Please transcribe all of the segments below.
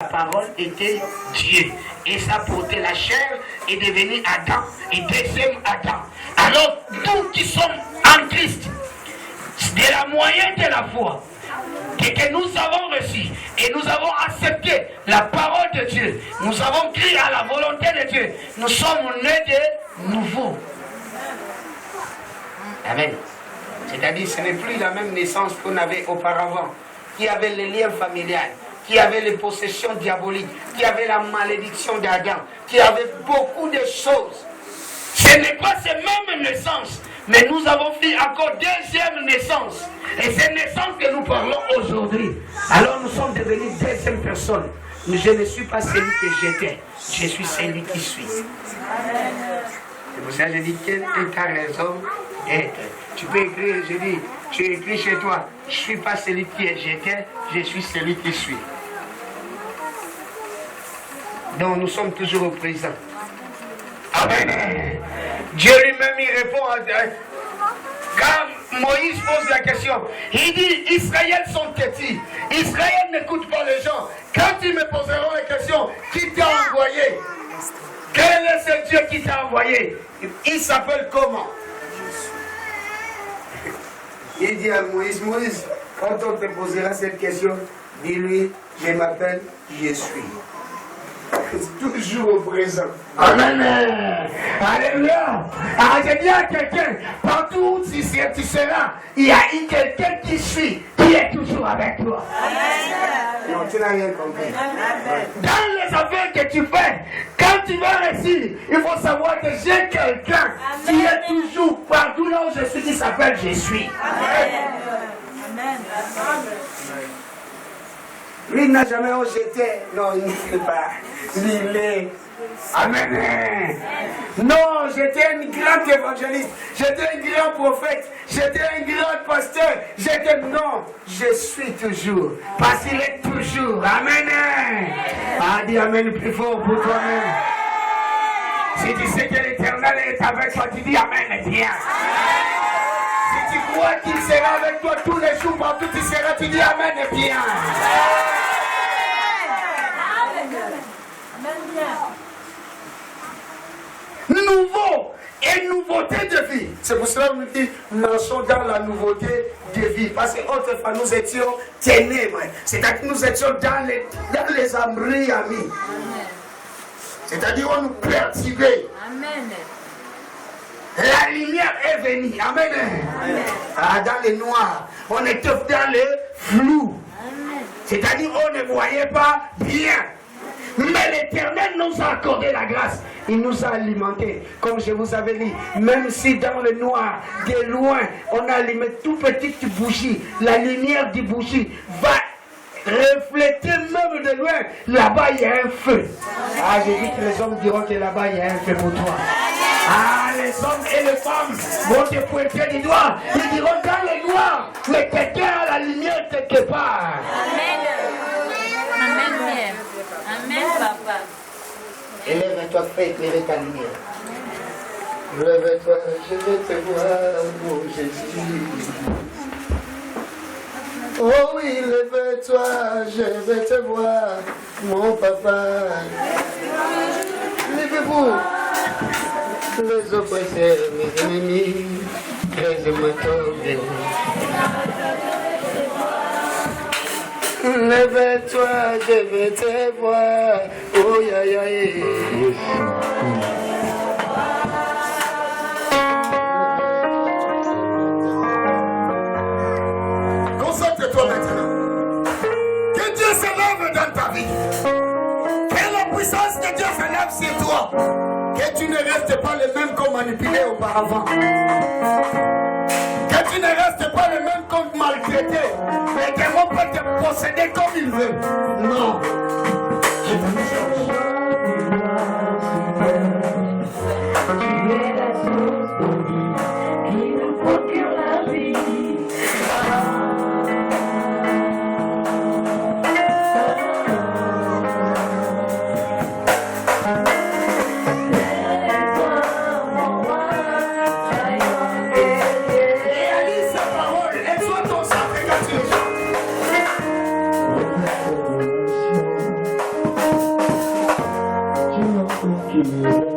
La parole était Dieu. Et ça portait la chair et devenu Adam. Et deuxième Adam. Alors, nous qui sommes en Christ, de la moyenne de la foi, que nous avons reçu et nous avons accepté la parole de Dieu, nous avons crié à la volonté de Dieu, nous sommes nés de nouveau. Amen. C'est-à-dire, ce n'est plus la même naissance qu'on avait auparavant, qui avait les liens familiales, qui avait les possessions diaboliques, qui avait la malédiction d'Adam, qui avait beaucoup de choses. Ce n'est pas ces mêmes naissances, mais nous avons fait encore deuxième naissance. Et c'est naissance que nous parlons aujourd'hui. Alors nous sommes devenus deuxième personne. Je ne suis pas celui que j'étais, je suis celui qui suis. C'est pour ça que je dis, quelle est ta raison d'être? Tu peux écrire, je dis, tu écris chez toi, je ne suis pas celui qui j'étais, je suis celui qui suis. Donc nous sommes toujours au présent. Amen. Dieu lui-même il répond quand Moïse pose la question, il dit Israël sont têtus. Israël n'écoute pas les gens. Quand ils me poseront la question, qui t'a envoyé? Quel est ce Dieu qui t'a envoyé? Il s'appelle comment? Il dit à Moïse, Moïse, quand on te posera cette question, dis-lui, je m'appelle, je suis. Toujours au présent. Amen. Alléluia. Je dis à quelqu'un, partout où tu seras, il y a quelqu'un qui suit, qui est toujours avec toi. Amen. Non, tu n'as rien compris. Amen. Dans les affaires que tu fais, quand tu vas réussir, il faut savoir que j'ai quelqu'un qui est toujours partout là où je suis, qui s'appelle Je suis. Amen. Amen. Lui n'a jamais rejeté. Non, il ne fait pas. Il est. Amen. Non, j'étais un grand évangéliste. J'étais un grand prophète. J'étais un grand pasteur. Non, je suis toujours. Parce qu'il est toujours. Amen. Ah, dis Amen plus fort pour toi-même. Si tu sais que l'Éternel est avec toi, tu dis Amen et viens. Si tu crois qu'il sera avec toi tous les jours, partout tu seras, tu dis Amen et viens. Nouveau et nouveauté de vie. C'est pour cela qu'on dit marchons dans la nouveauté de vie. Parce qu'autrefois nous étions ténèbres. C'est-à-dire que nous étions dans les âmeries amis. C'est-à-dire on nous perturbait. Amen. La lumière est venue. Amen. Amen. Ah, dans les noirs, on était dans le flou. C'est-à-dire on ne voyait pas bien. Mais l'Éternel nous a accordé la grâce. Il nous a alimentés. Comme je vous avais dit, même si dans le noir, de loin, on a allumé tout petite bougie, la lumière du bougie va refléter même de loin. Là-bas, il y a un feu. Ah, j'ai dit que les hommes diront que là-bas, il y a un feu pour toi. Ah, les hommes et les femmes vont te pointer du doigt. Ils diront dans le noir, mais quelqu'un a la lumière quelque part. Amen. Amen. Amen, papa. Élève-toi, fais éclairer ta lumière. Lève-toi, je vais te voir, mon Jésus. Oh oui, lève-toi, je vais te voir, mon papa. Lèvez-vous, les oppresseurs, mes ennemis, laissez-moi tomber. Lève-toi, je vais te voir. Oh, ya, ya, ya. Concentre-toi maintenant. Que Dieu s'élève dans ta vie. Que la puissance de Dieu s'élève sur toi. Que tu ne restes pas le même qu'on manipulait auparavant. Que tu ne restes pas le même qu'on maltraité. Mais que mon peut te posséder comme il veut. Non. Je te change. Tu es la source de vie qui nous procure la vie. Réalise sa parole et sois ton sacrifice. L'éternel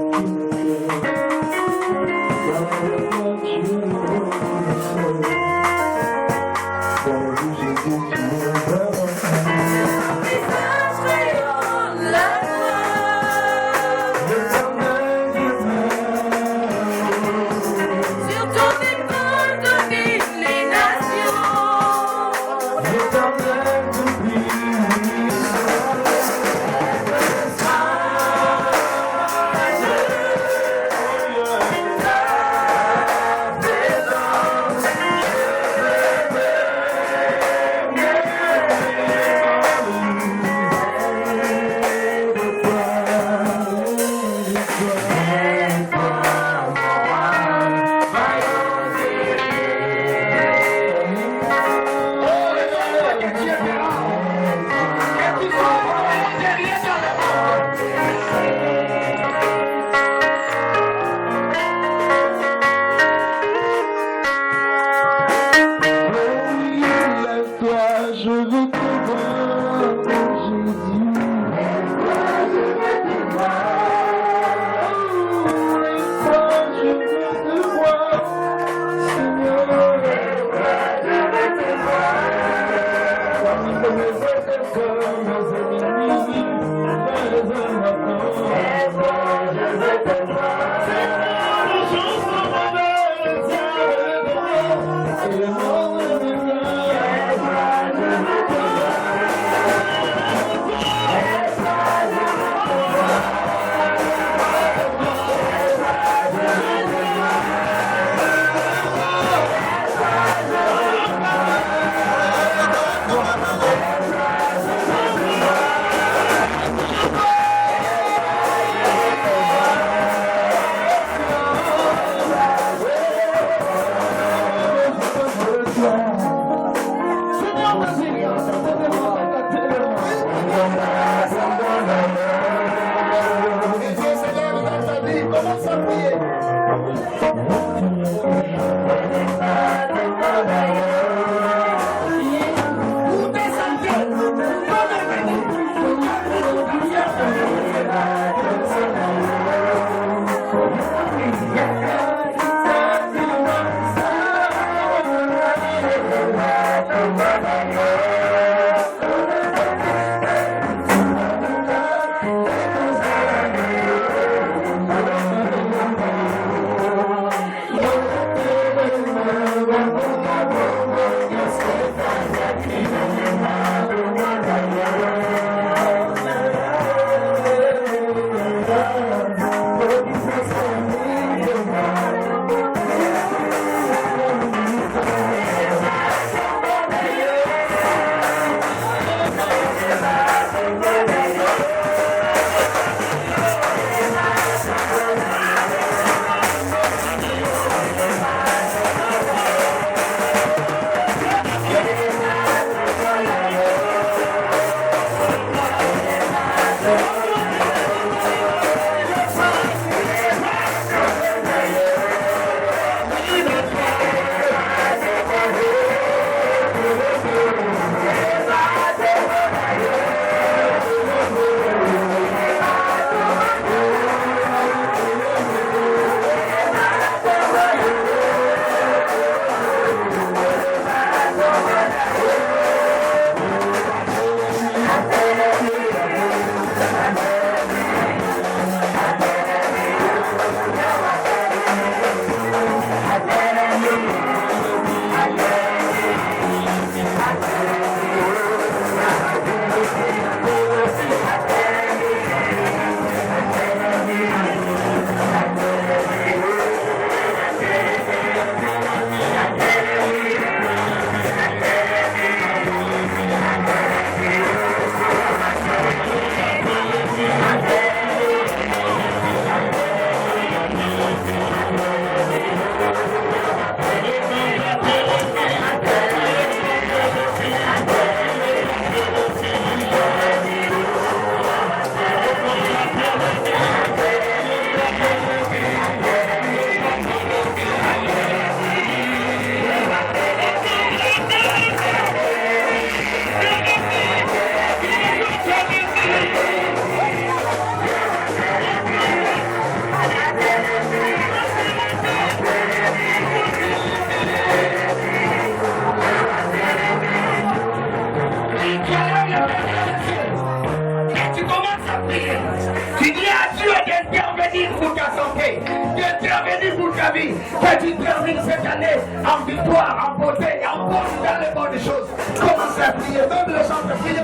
année, d'intervenir pour ta vie, que tu termines cette année en victoire, en beauté, et en bonne dans les bonnes choses. Commence à prier, même les gens te prier.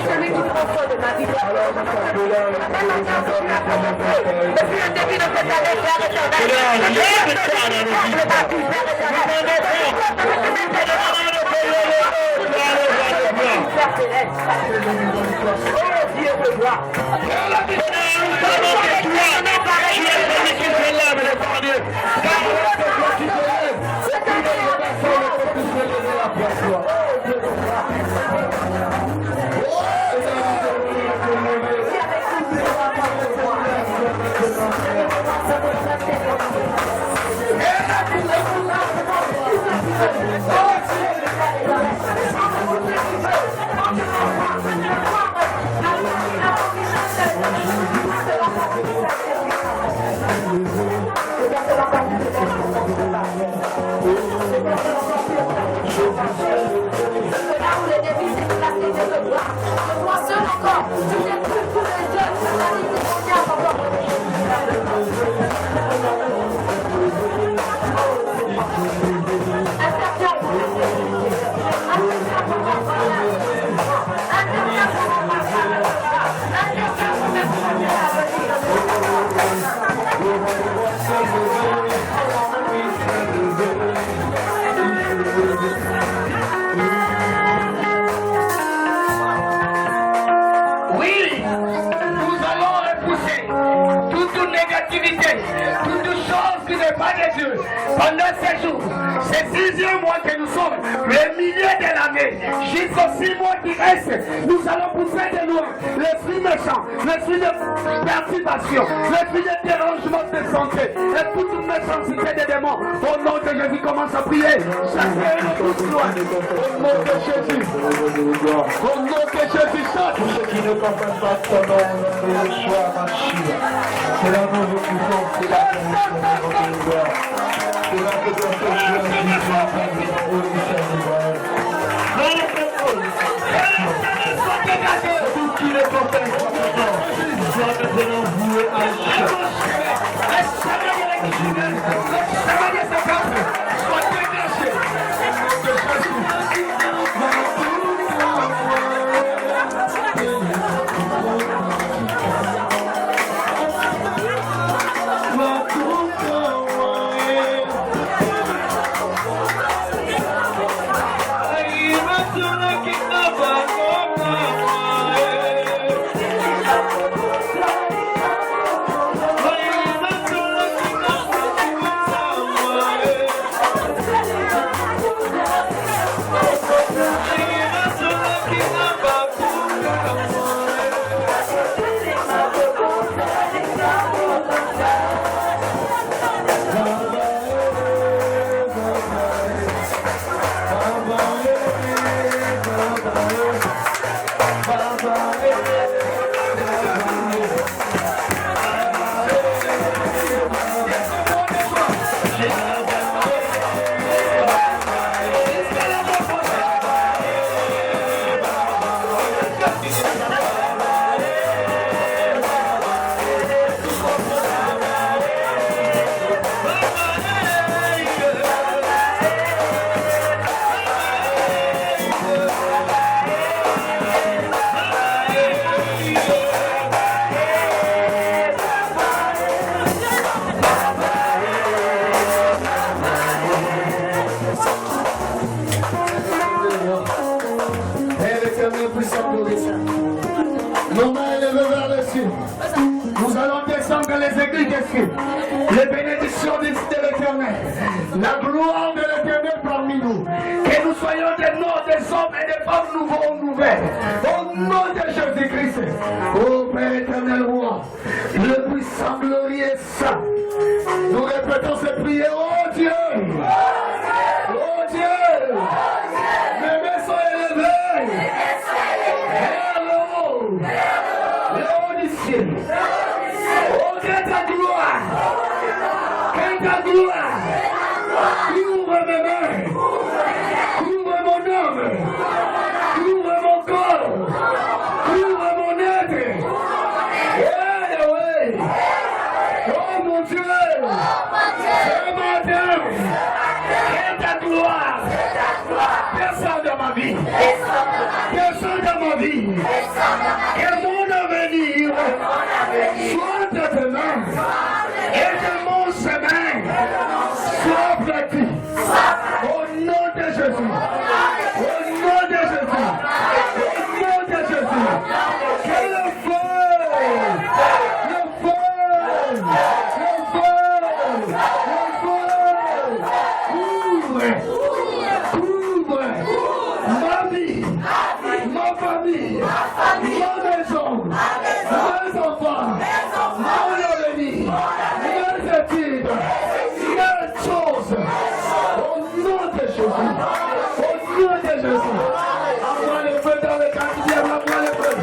Celui qui prend soin de ma vie. Depuis le début de cette année, pendant ces jours, ces 6e mois que nous sommes, le milieu de l'année, jusqu'aux 6 mois qui restent, nous allons pousser de loin l'esprit méchant, l'esprit de perturbation, l'esprit de dérangement de santé et toute méchanceté des démons. Au nom de Jésus, commence à prier. Chacun de tous loin. Au nom de Jésus. Au nom de Jésus, chante. Pour ceux qui ne comprennent pas ton nom, le choix marché. C'est la nouvelle puissance, c'est la gloire. C'est la que ton choix tout qui ne comprenne pas ton nom, soit maintenant voué à Nous allons descendre dans les églises des cieux. Les bénédictions de l'Éternel. La gloire de l'Éternel parmi nous. Que nous soyons des hommes et des femmes nouveaux ou nouvelles. Au nom de Jésus-Christ. Ô Père éternel roi, le puissant glorieux saint. Nous répétons cette prière. Oh Dieu! Oh Dieu! Mes mains sont élevées. Oh, que ta gloire, ouvre mes mains, ouvre mon mon âme, couvre mon corps, couvre mon être. Yeah, ouais. Oh mon Dieu, ce matin, et ta gloire, descend dans ma vie, descend dans ma vie, et mon avenir, soit de tes mains, et de mon chemin, soit bâti, au nom de Jésus, au nom de Jésus, au nom de Jésus, que le feu, couvre ma vie, ma famille, ma maison, mes enfants, mon avenir, mes études, mes choses, au nom de Jésus, au nom de Jésus. Envoie le feu dans le quotidien, envoie le feu.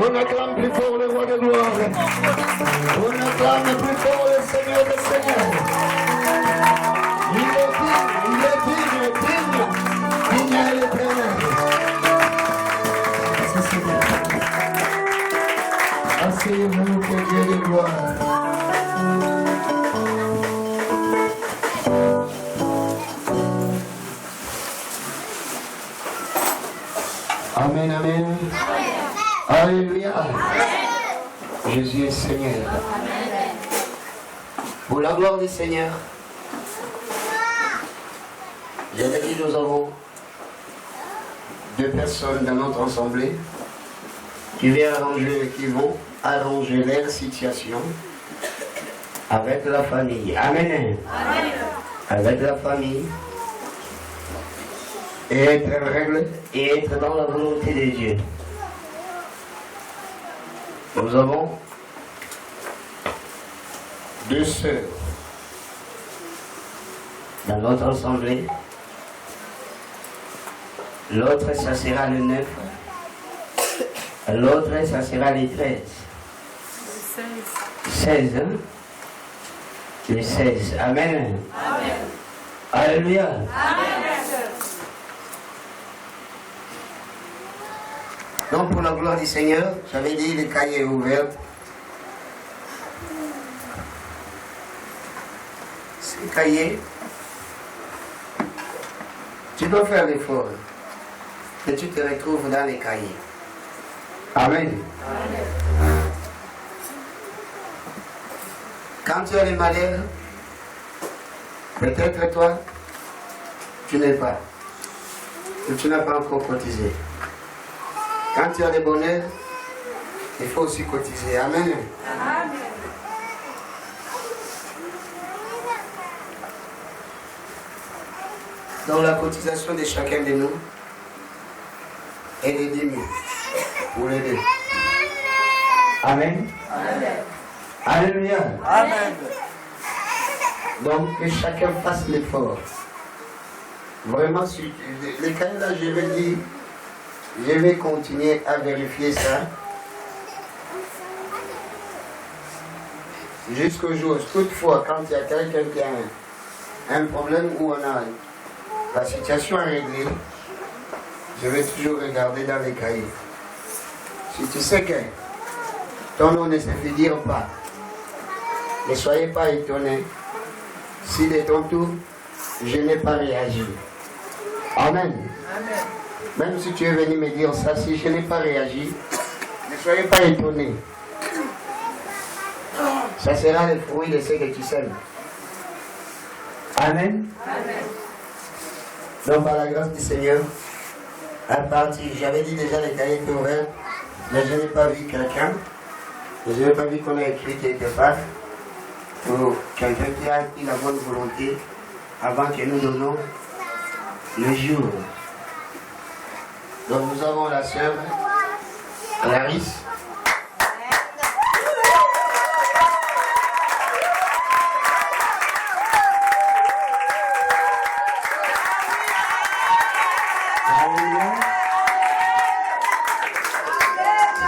On acclame plus fort le roi de gloire. On acclame plus fort le Seigneur des Seigneurs. Il est digne, digne est l'Éternel. C'est bien. Asseyez-vous, que Dieu de gloire. Amen, amen. Alléluia. Jésus est Seigneur. Pour la gloire du Seigneur, j'ai dit nous avons 2 personnes dans notre assemblée qui vont arranger leur situation avec la famille. Amen. Amen. Avec la famille. Et être réglé et être dans la volonté de Dieu. Nous avons 2 sœurs dans notre assemblée. L'autre, ça sera le 9. L'autre, ça sera le 13. 16, hein? Le 16. Amen. Amen. Alléluia. Amen. Donc pour la gloire du Seigneur, j'avais dit les cahiers ouverts. Ces cahiers, tu dois faire l'effort que tu te retrouves dans les cahiers. Amen. Amen. Quand tu as les malheurs, peut-être toi, tu n'es pas. Et tu n'as pas encore cotisé. Quand tu as des bonheurs, il faut aussi cotiser. Amen. Amen. Dans la cotisation de chacun de nous, et les 10 000 pour les 2. Amen. Amen. Alléluia. Amen. Donc que chacun fasse l'effort. Vraiment, les cahiers là, je vais dire, Je vais continuer à vérifier ça. Jusqu'au jour, toutefois, quand il y a quelqu'un qui a un problème où on a la situation à régler, je vais toujours regarder dans les cahiers. Si tu sais que ton nom ne se fait dire pas, ne soyez pas étonnés si de ton tour, je n'ai pas réagi. Amen. Amen. Même si tu es venu me dire ça, si je n'ai pas réagi, ne soyez pas étonnés. Ça sera le fruit de ce que tu sèmes. Amen. Amen. Donc par la grâce du Seigneur, à partir, j'avais dit déjà les cahiers étaient ouverts, mais je n'ai pas vu quelqu'un. Je n'ai pas vu qu'on a écrit quelque part pour quelqu'un qui a eu la bonne volonté avant que nous donnons le jour. Donc nous avons la sœur Clarisse.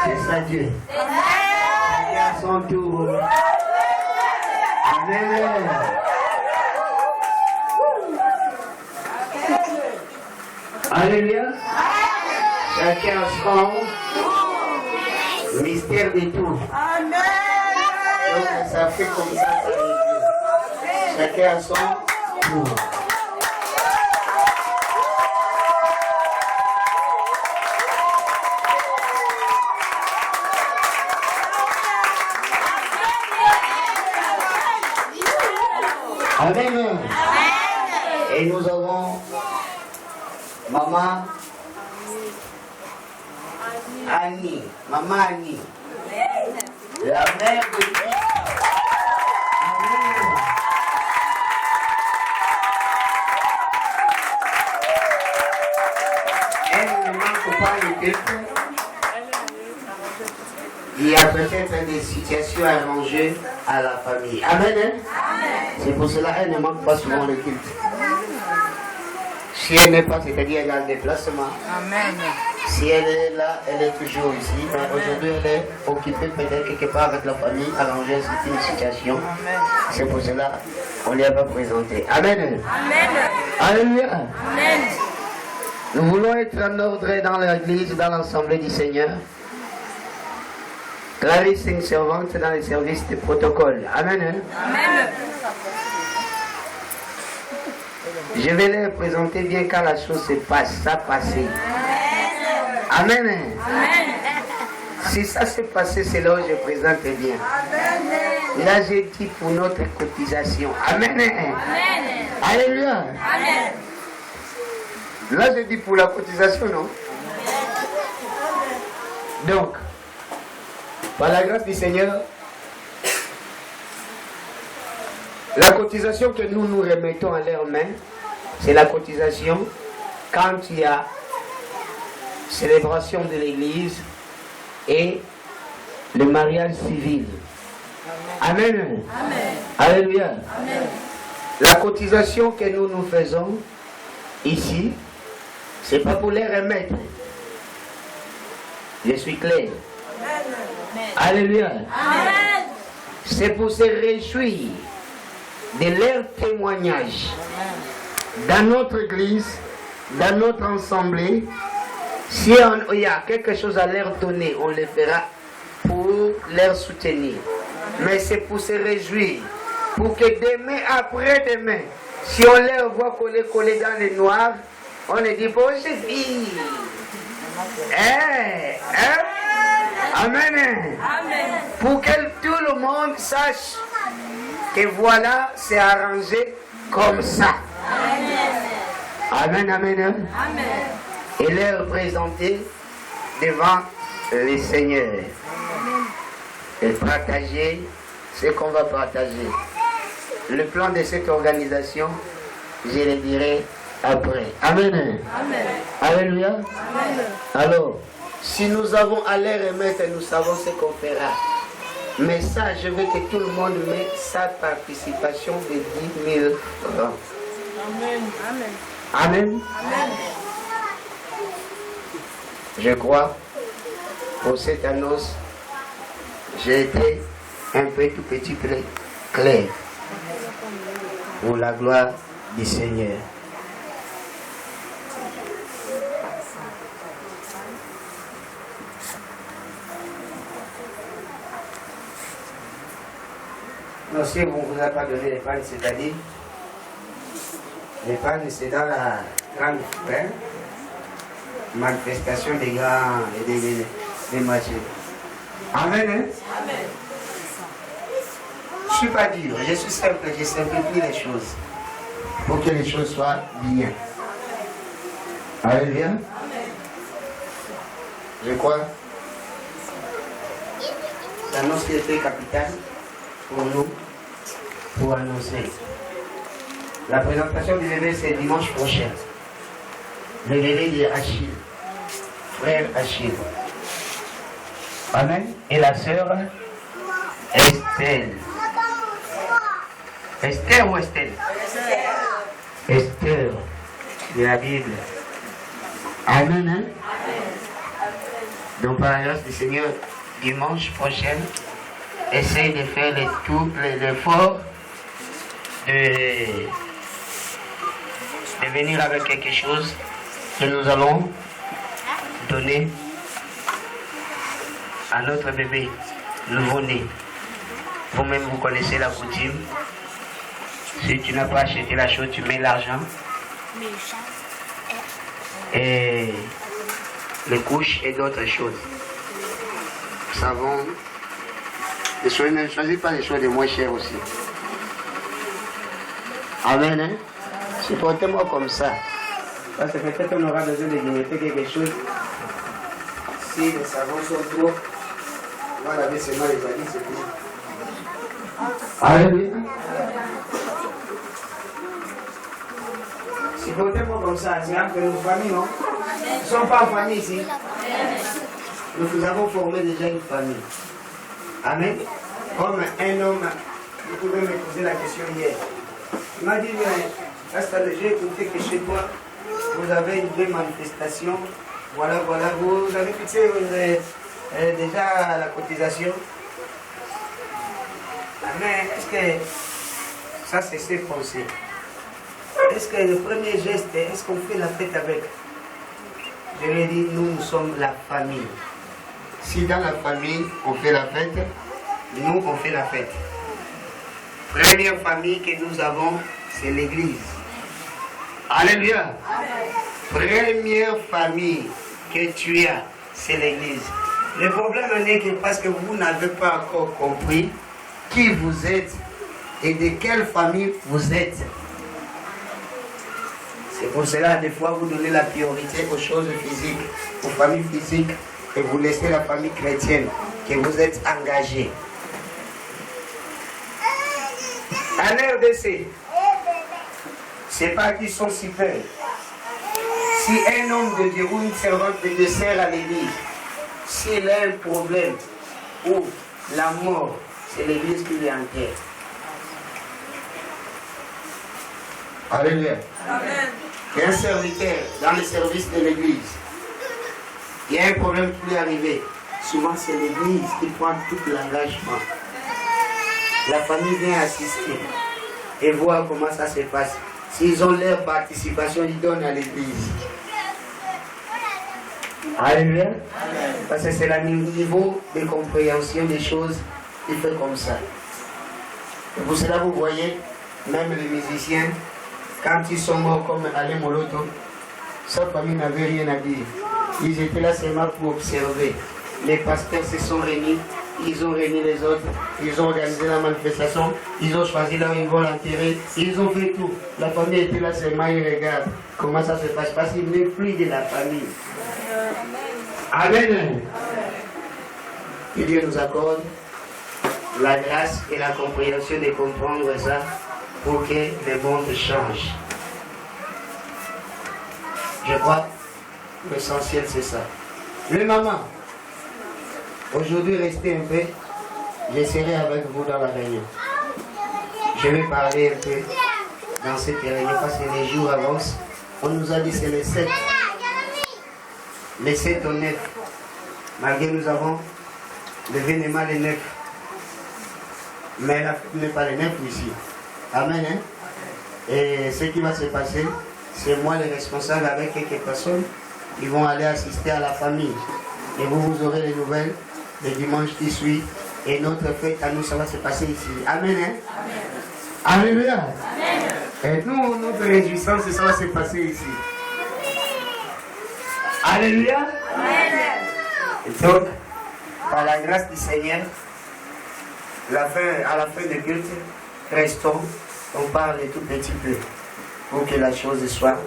C'est ça Dieu. Chacun à son tour. Amen. Alléluia. Chacun son mystère des tours. Donc ça fait comme ça. Chacun a son tour. Amen. Et nous avons Maman Annie. Maman Annie. La mère de Christ. Amen. Elle ne manque pas le peuple. Il y a peut-être des situations arrangées à la famille. Amen. C'est pour cela qu'elle ne manque pas souvent le culte. Si elle n'est pas, c'est-à-dire elle a le déplacement. Amen. Si elle est là, elle est toujours ici. Mais aujourd'hui, elle est occupée peut-être quelque part avec la famille, arranger une situation. C'est pour cela qu'on ne l'a pas présenté. Amen. Amen. Alléluia. Amen. Nous voulons être en ordre dans l'église, dans l'assemblée du Seigneur. Clarisse est une servante dans les services de protocole. Amen. Amen. Je vais leur présenter bien quand la chose se passe, ça passé. Amen. Amen. Si ça s'est passé, c'est là où je présente bien. Là, j'ai dit pour notre cotisation. Amen. Amen. Alléluia. Amen. Là, j'ai dit pour la cotisation, non? Donc, par la grâce du Seigneur, la cotisation que nous nous remettons à leurs mains, c'est la cotisation quand il y a célébration de l'église et le mariage civil. Amen. Amen. Alléluia. Amen. La cotisation que nous nous faisons ici, c'est pas pour les remettre. Je suis clair. Alléluia. Amen. C'est pour se réjouir de leur témoignage dans notre église, dans notre assemblée. Si il y a quelque chose à leur donner, on le fera pour leur soutenir. Mais c'est pour se réjouir, pour que demain, après-demain, si on les voit coller dans le noir, on ne dit pas, oh, c'est fini. Amen. Amen. Pour que tout le monde sache que voilà, c'est arrangé comme ça. Amen, amen. Amen. Et les représenter devant le Seigneur. Et partager ce qu'on va partager. Le plan de cette organisation, je le dirai après. Amen. Amen. Alléluia. Amen. Alors, si nous avons à les remettre, nous savons ce qu'on fera. Mais ça, je veux que tout le monde mette sa participation de 10 000 francs. Amen. Amen. Amen. Amen. Je crois, pour cette annonce, j'ai été un peu tout petit peu clair pour la gloire du Seigneur. Non, si on ne vous a pas donné l'épargne, c'est-à-dire, l'épargne, c'est dans la grande manifestation des grands et des marchés. Amen. Hein? Amen. Je ne suis pas dur, je suis simple, je simplifie les choses pour que les choses soient bien. Alléluia. Je crois. L'annonce qui était capitale pour nous, pour annoncer. La présentation du bébé, c'est dimanche prochain. Le bébé de Achille, frère Achille. Amen. Et la sœur Estelle. Esther ou Estelle? Esther de la Bible. Amen. Hein? Donc par la grâce du Seigneur, dimanche prochain, essaye de faire l'effort de venir avec quelque chose que nous allons donner à notre bébé nouveau-né. Vous-même, vous connaissez la coutume. Si tu n'as pas acheté la chose, tu mets l'argent. Et les couches et d'autres choses. Savon. Les choses, ne choisis pas les choses les moins chères aussi. Amen. Hein? Supportez-moi comme ça. Parce que peut-être on aura besoin de grignoter quelque chose. Si les savons sont trop, on va laver seulement les habits, c'est tout. Alléluia. Supportez-moi comme ça. C'est que nos familles, non? Nous ne sommes pas en famille ici. Nous avons formé déjà une famille. Amen. Comme un homme, vous pouvez me poser la question hier. Il m'a dit, mais j'ai écouté que chez toi, vous avez une belle manifestation. Voilà, vous avez fixé déjà la cotisation. Mais est-ce que ça c'est ses pensées? Est-ce que le premier geste, est-ce qu'on fait la fête avec? Je lui ai dit, nous sommes la famille. Si dans la famille, on fait la fête, nous, on fait la fête. Première famille que nous avons, c'est l'église. Alléluia. Première famille que tu as, c'est l'église. Le problème n'est que parce que vous n'avez pas encore compris qui vous êtes et de quelle famille vous êtes. C'est pour cela, des fois, vous donnez la priorité aux choses physiques, aux familles physiques, et vous laissez la famille chrétienne, que vous êtes engagé. En RDC, c'est pas qu'ils sont super. Si un homme de Dieu ou une servante de Dieu sert à l'église, s'il a un problème ou la mort, c'est l'église qui l'enterre. Alléluia. Amen. Il y a un serviteur dans le service de l'église. Il y a un problème qui lui est arrivé. Souvent, c'est l'église qui prend tout l'engagement. La famille vient assister et voir comment ça se passe. S'ils ont leur participation, ils donnent à l'église. Alléluia. Parce que c'est le niveau de compréhension des choses qui fait comme ça. Et pour cela, vous voyez, même les musiciens, quand ils sont morts comme Alain Moloto, sa famille n'avait rien à dire. Ils étaient là seulement pour observer. Les pasteurs se sont réunis, ils ont réuni les autres, ils ont organisé la manifestation, ils ont choisi là où ils vont l'enterrer, ils ont fait tout. La famille était là seulement, ils regardent comment ça se passe, parce qu'ils n'est plus de la famille. Amen. Que Dieu nous accorde la grâce et la compréhension de comprendre ça pour que le monde change. Je crois que l'essentiel c'est ça. Les mamans, aujourd'hui restez un peu, je serai avec vous dans la réunion. Je vais parler un peu dans cette réunion parce que les jours avancent. On nous a dit c'est le 7. laissé ton neuf. Malgré nous avons l'événement les neuf. Mais la fête n'est pas les neuf ici. Amen. Hein? Et ce qui va se passer, c'est moi le responsable avec quelques personnes qui vont aller assister à la famille. Et vous aurez les nouvelles le dimanche qui suit. Et notre fête à nous, ça va se passer ici. Amen. Hein? Amen. Alléluia. Amen. Et nous, notre réjouissance, ça va se passer ici. Alléluia. Amen. Et donc, par la grâce du Seigneur, à la fin du culte, restons, on parle tout petit peu pour que la chose soit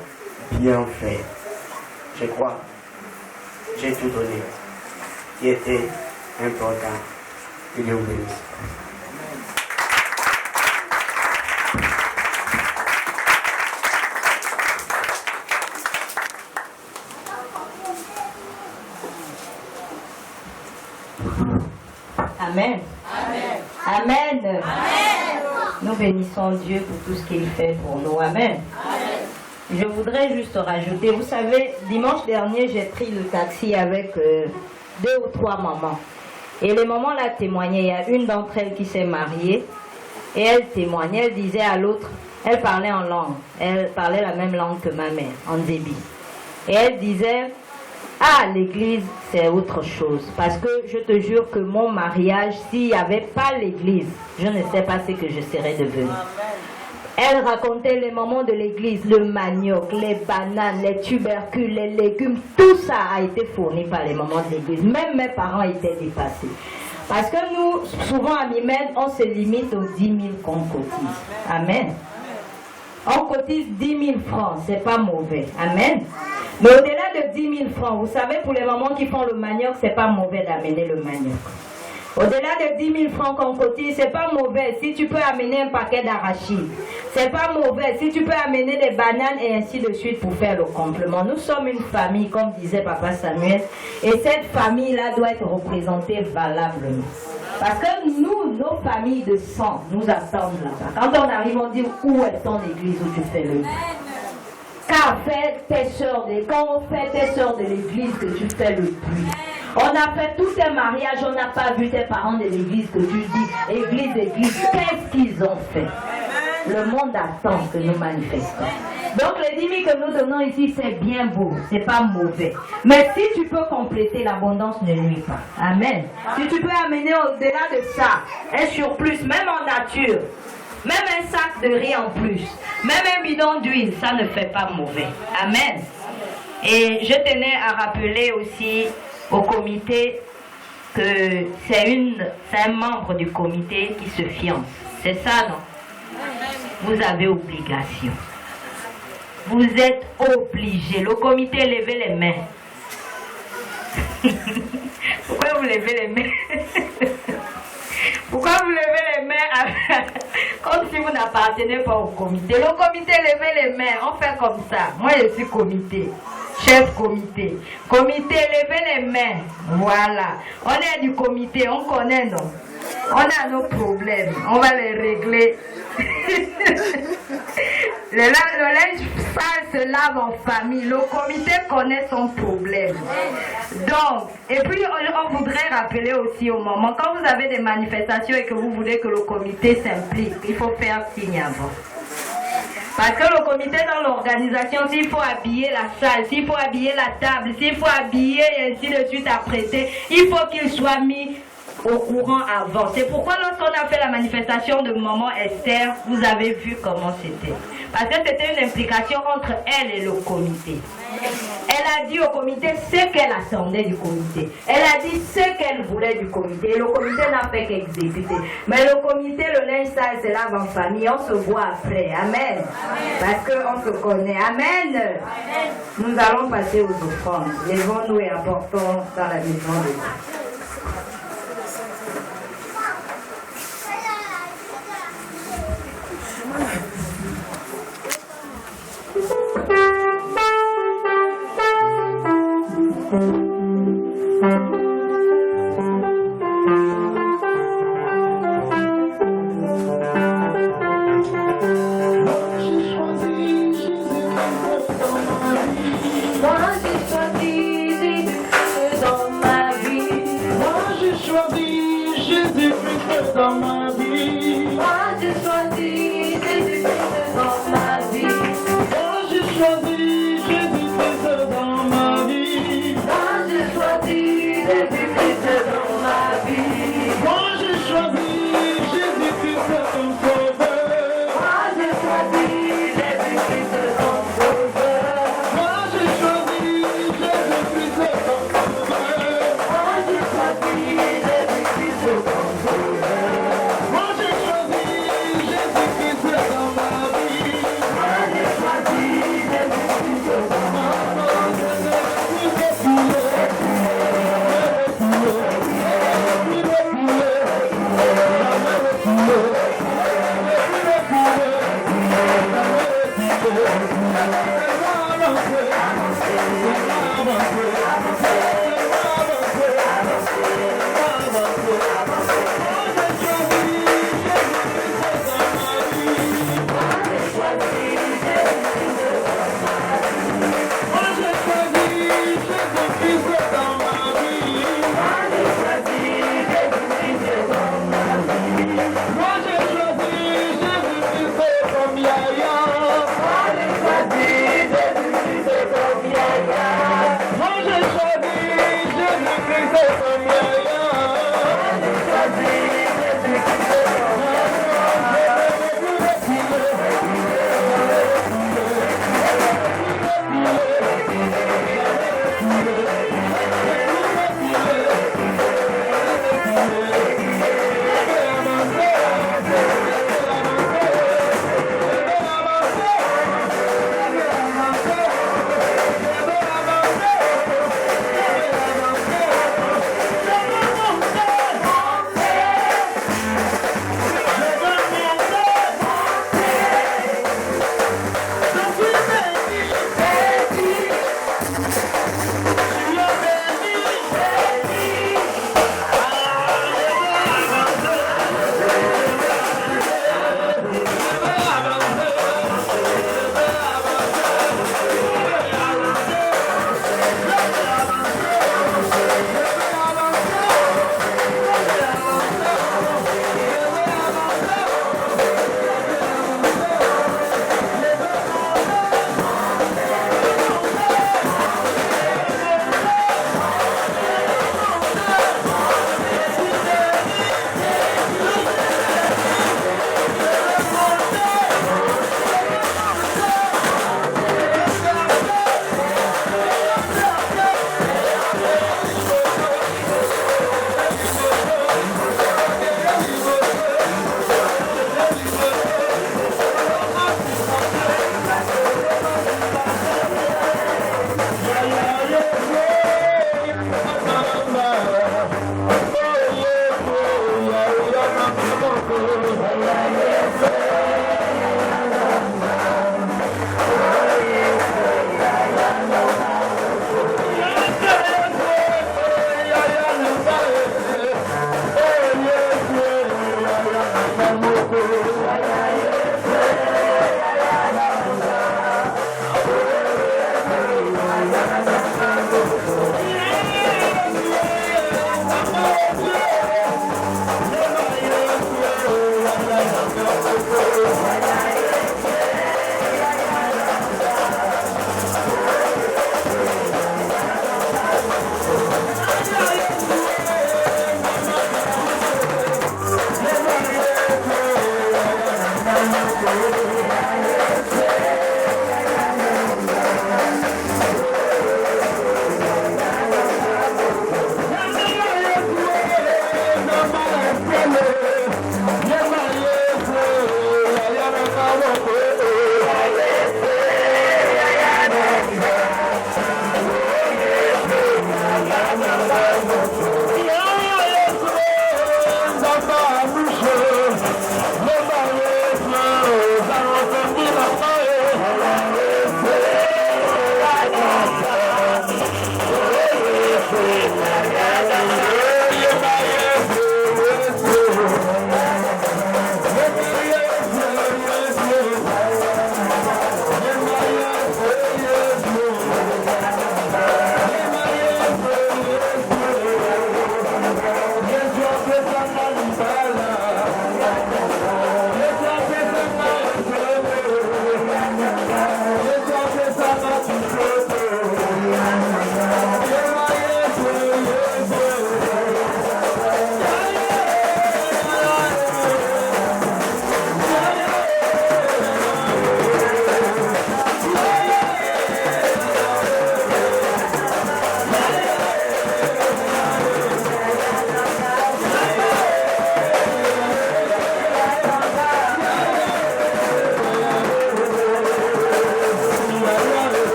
bien faite. Je crois, j'ai tout donné, qui était important. Que Dieu vous bénisse. Amen. Amen. Amen. Nous bénissons Dieu pour tout ce qu'il fait pour nous. Amen. Je voudrais juste rajouter, vous savez, dimanche dernier, j'ai pris le taxi avec 2 ou 3 mamans. Et les mamans là témoignaient. Il y a une d'entre elles qui s'est mariée et elle témoignait, elle disait à l'autre, elle parlait en langue. Elle parlait la même langue que ma mère, en débit. Et elle disait, ah, l'église, c'est autre chose. Parce que je te jure que mon mariage, s'il n'y avait pas l'église, je ne sais pas ce que je serais devenue. Elle racontait les moments de l'église, le manioc, les bananes, les tubercules, les légumes, tout ça a été fourni par les moments de l'église. Même mes parents étaient dépassés. Parce que nous, souvent à Mimède, on se limite aux 10 000 qu'on cotise. Amen. On cotise 10 000 francs, c'est pas mauvais. Amen. Mais au-delà de 10 000 francs, vous savez, pour les mamans qui font le manioc, c'est pas mauvais d'amener le manioc. Au-delà de 10 000 francs qu'on cotise, c'est pas mauvais si tu peux amener un paquet d'arachides. C'est pas mauvais si tu peux amener des bananes et ainsi de suite pour faire le complément. Nous sommes une famille, comme disait Papa Samuel, et cette famille-là doit être représentée valablement. Parce que nous, nos familles de sang, nous attendent là-bas. Quand on arrive, on dit où est ton église où tu fais le bruit. Quand on fait tes sœurs de l'église que tu fais le bruit. On a fait tous tes mariages, on n'a pas vu tes parents de l'église que tu dis, église, qu'est-ce qu'ils ont fait? Le monde attend que nous manifestons. Donc les 10 000 que nous donnons ici, c'est bien beau, c'est pas mauvais. Mais si tu peux compléter, l'abondance ne nuit pas. Amen. Si tu peux amener au-delà de ça, un surplus, même en nature, même un sac de riz en plus, même un bidon d'huile, ça ne fait pas mauvais. Amen. Et je tenais à rappeler aussi au comité que c'est un membre du comité qui se fiance. C'est ça, non? Vous avez obligation. Vous êtes obligé. Le comité, levez les mains. Pourquoi vous levez les mains? Pourquoi vous levez les mains comme si vous n'appartenez pas au comité? Le comité, levez les mains. On fait comme ça. Moi, je suis comité. Chef comité. Comité, levez les mains. Voilà. On est du comité, on connaît, non? On a nos problèmes. On va les régler. Le linge sale se lave en famille. Le comité connaît son problème. Donc, et puis on voudrait rappeler aussi au moment, quand vous avez des manifestations et que vous voulez que le comité s'implique, il faut faire signe avant. Parce que le comité dans l'organisation, s'il faut habiller la salle, s'il faut habiller la table, s'il faut habiller et ainsi de suite apprêter, il faut qu'il soit mis au courant avant. C'est pourquoi lorsqu'on a fait la manifestation de maman Esther, vous avez vu comment c'était. Parce que c'était une implication entre elle et le comité. Elle a dit au comité ce qu'elle attendait du comité. Elle a dit ce qu'elle voulait du comité. Et le comité n'a fait qu'exécuter. Mais le comité, le linge sale, se lave en famille. On se voit après. Amen. Parce qu'on se connaît. Amen. Nous allons passer aux offrandes. Lèvons-nous et apportons dans la maison de Dieu. Moi j'ai choisi Jésus Moi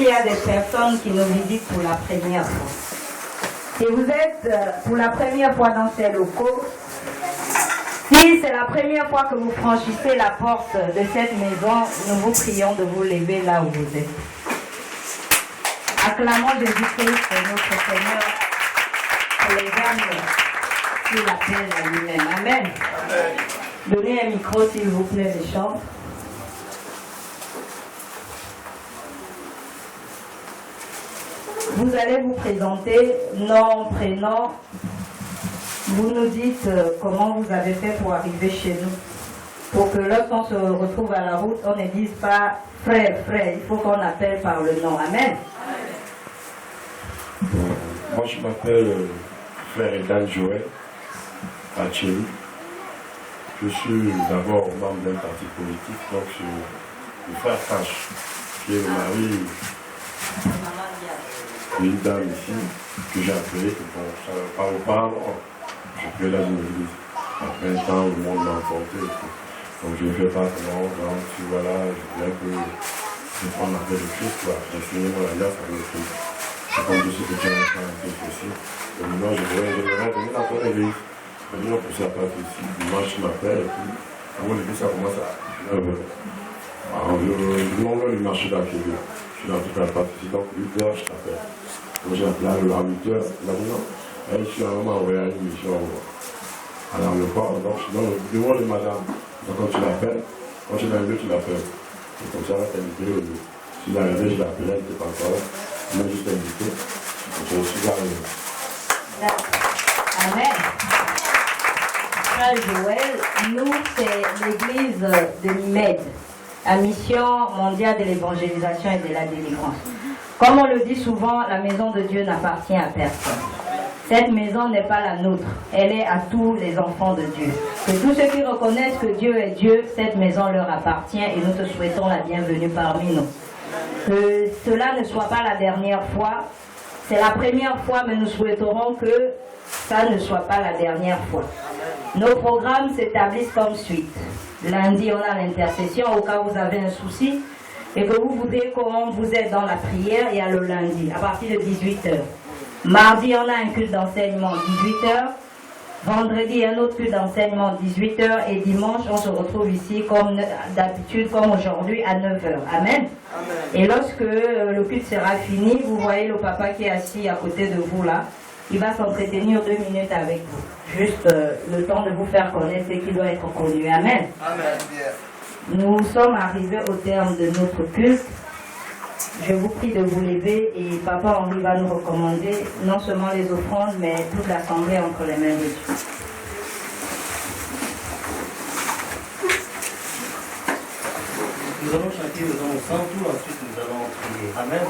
y a des personnes qui nous visitent pour la première fois. Si vous êtes pour la première fois dans ces locaux, si c'est la première fois que vous franchissez la porte de cette maison, nous vous prions de vous lever là où vous êtes. Acclamons Jésus-Christ, notre Seigneur, pour les âmes qu'il appelle à lui-même. Amen. Donnez un micro, s'il vous plaît, les chants. Vous allez vous présenter, nom, prénom. Vous nous dites comment vous avez fait pour arriver chez nous. Pour que lorsqu'on se retrouve à la route, on ne dise pas frère, frère. Il faut qu'on appelle par le nom. Amen. Moi, je m'appelle frère Edan Joël à Tchéli. Je suis d'abord membre d'un parti politique, donc je suis le frère Fache, qui est le mari d'une dame ici, que j'ai appelée, que bon, ça ne parle pas, je peux dans une église. Après un temps, le monde m'a emporté. Donc je ne fais pas comment, donc voilà, je viens que je prends la paix de Christ, j'ai signé mon alliance avec le Christ. C'est comme je sais que Dieu m'a fait un Christ aussi. Et maintenant, j'aimerais venir dans ton église. Venir pour ça place ici. Dimanche, je m'appelle et puis, avant l'église, ça commence à 9h. Alors, le nom du marché d'Akébé. Je suis dans toute la partie ici, donc 8h, je t'appelle. Donc j'ai appelé à 8h, il m'a dit non. Et je suis vraiment envoyé à une mission. Alors, le corps, donc je suis dans le bureau de madame. Donc quand tu l'appelles, quand tu es dans le lieu, tu l'appelles. Et comme ça, là, tu es invité au lieu. Si l'arrivée, je l'appelais, elle n'était pas encore là. Il m'a juste invité. Donc je suis arrivé. Amen. Frère Joël, nous, c'est l'église de l'IMED, la mission mondiale de l'évangélisation et de la délivrance. Comme on le dit souvent, la maison de Dieu n'appartient à personne. Cette maison n'est pas la nôtre, elle est à tous les enfants de Dieu. Que tous ceux qui reconnaissent que Dieu est Dieu, cette maison leur appartient et nous te souhaitons la bienvenue parmi nous. Que cela ne soit pas la dernière fois, c'est la première fois, mais nous souhaiterons que ça ne soit pas la dernière fois. Nos programmes s'établissent comme suite. Lundi, on a l'intercession au cas où vous avez un souci et que vous voudrez comment vous êtes dans la prière, il y a le lundi à partir de 18h. Mardi, on a un culte d'enseignement 18h. Vendredi, un autre culte d'enseignement 18h. Et dimanche, on se retrouve ici comme d'habitude, comme aujourd'hui, à 9h. Amen. Et lorsque le culte sera fini, vous voyez le papa qui est assis à côté de vous là. Il va s'entretenir 2 minutes avec vous. Juste le temps de vous faire connaître ce qui doit être connu. Amen. Amen. Nous sommes arrivés au terme de notre culte. Je vous prie de vous lever et Papa Henri va nous recommander non seulement les offrandes, mais toute l'assemblée entre les mains de Dieu. Nous allons chanter le nom sans tout, ensuite nous allons prier. Amen.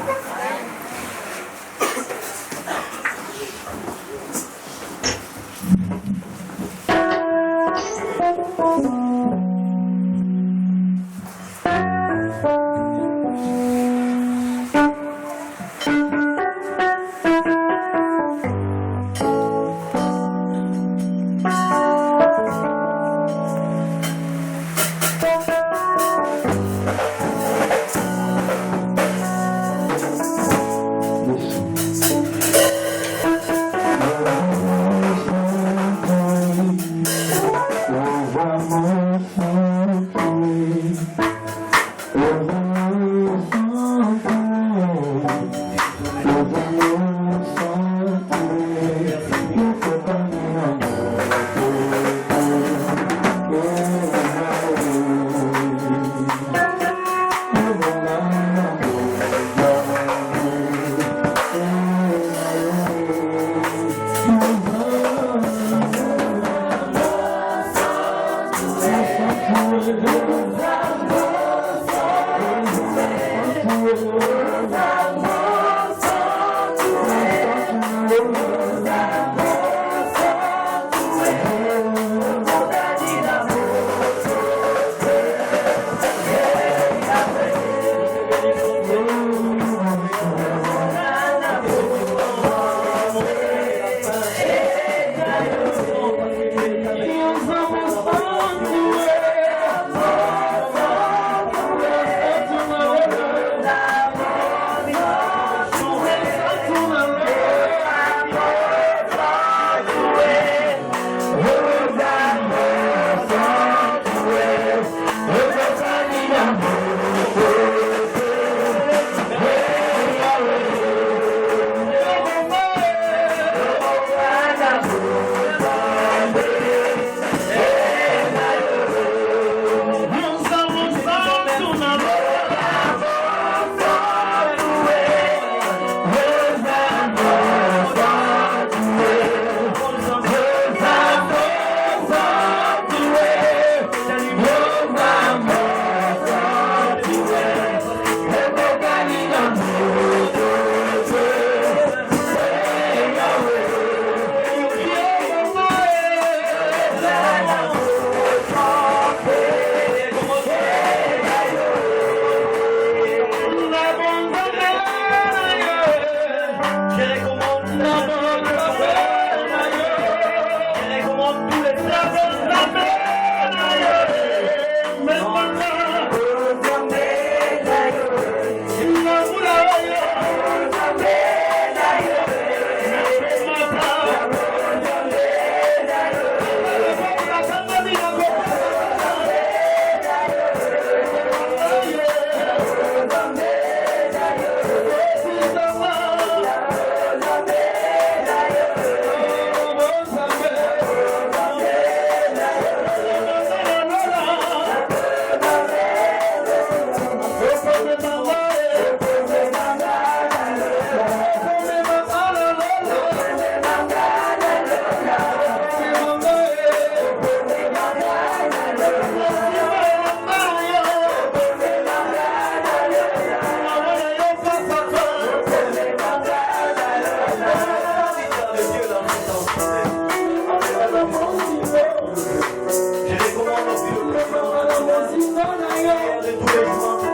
Prière de tous les jours entre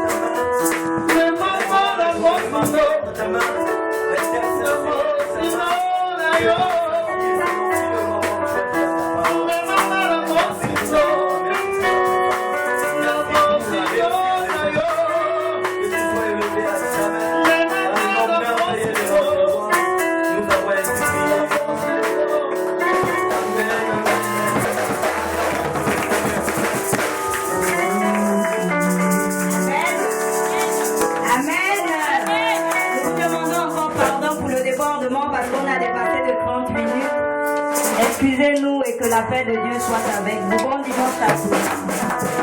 ta main. Dans ta main, parce qu'on a dépassé de 30 minutes. Excusez-nous et que la paix de Dieu soit avec vous. Bon dimanche à tous.